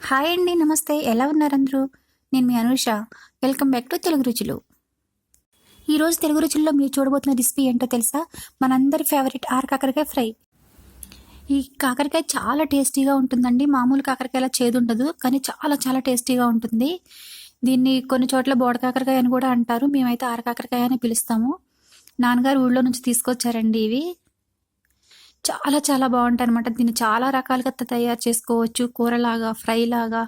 Hi అండి, నమస్తే. ఎలా ఉన్నారు అందరూ? నేను మీ Anusha. Welcome back to Telugu Ruchulu. ఈరోజు తెలుగు రుచుల్లో మీరు చూడబోతున్న రెసిపీ ఏంటో తెలుసా? మనందరి ఫేవరెట్ ఆరకాకరకాయ ఫ్రై. ఈ కాకరకాయ చాలా టేస్టీగా ఉంటుందండి. మామూలు కాకరకాయలా చేదు ఉండదు, కానీ చాలా చాలా టేస్టీగా ఉంటుంది. దీన్ని కొన్ని చోట్ల బోడ కాకరకాయ అని కూడా అంటారు. మేమైతే ఆరకాకరకాయ అని పిలుస్తాము. నాన్నగారు ఊళ్ళో నుంచి తీసుకొచ్చారండి ఇవి. చాలా చాలా బాగుంటాయన్నమాట. దీన్ని చాలా రకాలుగా తయారు చేసుకోవచ్చు. కూరలాగా, ఫ్రైలాగా,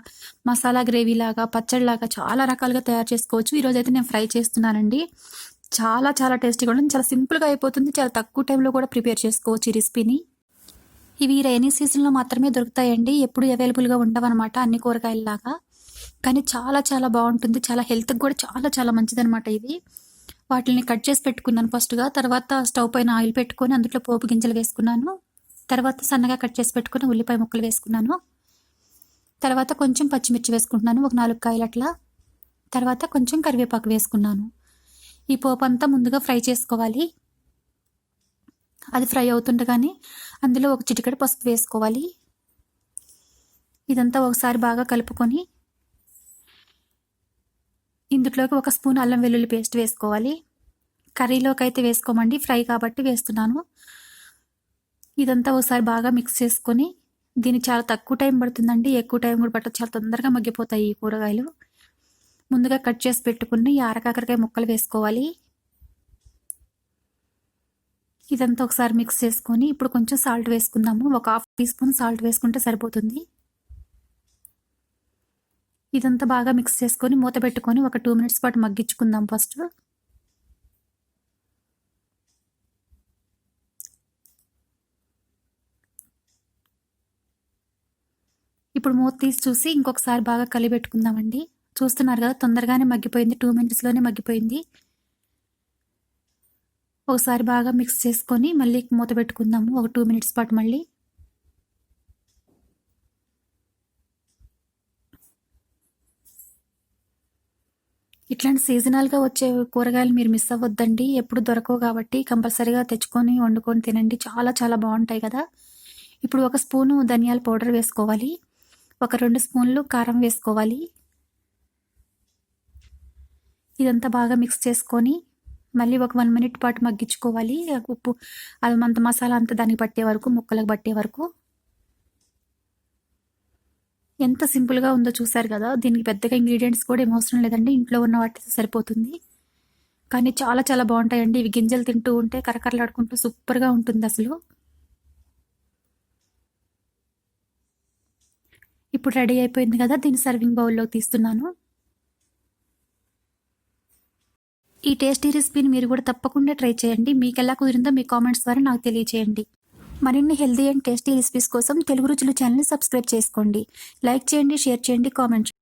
మసాలా గ్రేవీలాగా, పచ్చడిలాగా చాలా రకాలుగా తయారు చేసుకోవచ్చు. ఈరోజైతే నేను ఫ్రై చేస్తున్నానండి. చాలా చాలా టేస్టీగా ఉంటుంది. చాలా సింపుల్గా అయిపోతుంది. చాలా తక్కువ టైంలో కూడా ప్రిపేర్ చేసుకోవచ్చు ఈ రెసిపీని. ఇవి రైనీ సీజన్లో మాత్రమే దొరుకుతాయండి. ఎప్పుడు అవైలబుల్గా ఉండవన్నమాట అన్ని కూరగాయలలాగా. కానీ చాలా చాలా బాగుంటుంది. చాలా హెల్త్కి కూడా చాలా చాలా మంచిదన్నమాట ఇది. వాటిని కట్ చేసి పెట్టుకున్నాను ఫస్ట్గా. తర్వాత స్టవ్ పైన ఆయిల్ పెట్టుకొని అందులో పోపు గింజలు వేసుకున్నాను. తర్వాత సన్నగా కట్ చేసి పెట్టుకుని ఉల్లిపాయ ముక్కలు వేసుకున్నాను. తర్వాత కొంచెం పచ్చిమిర్చి వేసుకుంటున్నాను, ఒక 4 కాయలు అట్లా. తర్వాత కొంచెం కరివేపాకు వేసుకున్నాను. ఈ పోపు అంతా ముందుగా ఫ్రై చేసుకోవాలి. అది ఫ్రై అవుతుండగానే అందులో ఒక చిటికెడు పసుపు వేసుకోవాలి. ఇదంతా ఒకసారి బాగా కలుపుకొని ఇందులోకి 1 స్పూన్ అల్లం వెల్లుల్లి పేస్ట్ వేసుకోవాలి. కర్రీలోకి అయితే వేసుకోమండి, ఫ్రై కాబట్టి వేస్తున్నాను. ఇదంతా ఒకసారి బాగా మిక్స్ చేసుకొని, దీనికి చాలా తక్కువ టైం పడుతుందండి, ఎక్కువ టైం కూడా పట్టదు. చాలా తొందరగా మగ్గిపోతాయి ఈ కూరగాయలు. ముందుగా కట్ చేసి పెట్టుకుని ఈ ఆరకాకరకాయ ముక్కలు వేసుకోవాలి. ఇదంతా ఒకసారి మిక్స్ చేసుకొని ఇప్పుడు కొంచెం సాల్ట్ వేసుకుందాము. ఒక 1/2 టీ స్పూన్ సాల్ట్ వేసుకుంటే సరిపోతుంది. ఇదంతా బాగా మిక్స్ చేసుకొని మూత పెట్టుకొని ఒక 2 మినిట్స్ పాటు మగ్గించుకుందాం ఫస్ట్. ఇప్పుడు మూత తీసి చూసి ఇంకొకసారి బాగా కలిపెట్టుకుందామండి. చూస్తున్నారు కదా, తొందరగానే మగ్గిపోయింది. 2 మినిట్స్లోనే మగ్గిపోయింది. ఒకసారి బాగా మిక్స్ చేసుకొని మళ్ళీ మూత పెట్టుకుందాము ఒక 2 మినిట్స్ పాటు మళ్ళీ. ఇట్లాంటి సీజనల్గా వచ్చే కూరగాయలు మీరు మిస్ అవ్వద్దండి. ఎప్పుడు దొరకవు కాబట్టి కంపల్సరీగా తెచ్చుకొని వండుకొని తినండి. చాలా చాలా బాగుంటాయి కదా. ఇప్పుడు 1 స్పూను ధనియాల పౌడర్ వేసుకోవాలి. ఒక 2 స్పూన్లు కారం వేసుకోవాలి. ఇదంతా బాగా మిక్స్ చేసుకొని మళ్ళీ ఒక 1 మినిట్ పాటు మగ్గించుకోవాలి. ఉప్పు అంత మసాలా అంతా దానికి పట్టే వరకు, ముక్కలకు పట్టే వరకు. ఎంత సింపుల్గా ఉందో చూసారు కదా. దీనికి పెద్దగా ఇంగ్రీడియంట్స్ కూడా ఏం అవసరం లేదండి, ఇంట్లో ఉన్న వాటితో సరిపోతుంది. కానీ చాలా చాలా బాగుంటాయండి. ఇవి గింజలు తింటూ ఉంటే కరకరలాడుకుంటూ సూపర్గా ఉంటుంది అసలు. ఇప్పుడు రెడీ అయిపోయింది కదా, దీన్ని సర్వింగ్ బౌల్లో తీస్తున్నాను. ఈ టేస్టీ రెసిపీని మీరు కూడా తప్పకుండా ట్రై చేయండి. మీకు ఎలా కుదిరిందో మీ కామెంట్స్ ద్వారా నాకు తెలియచేయండి. మరిన్ని హెల్తీ అండ్ టేస్టీ రెసిపీస్ కోసం తెలుగు రుచులు ఛానల్ని సబ్స్క్రైబ్ చేసుకోండి. లైక్ చేయండి, షేర్ చేయండి, కామెంట్ చేయండి.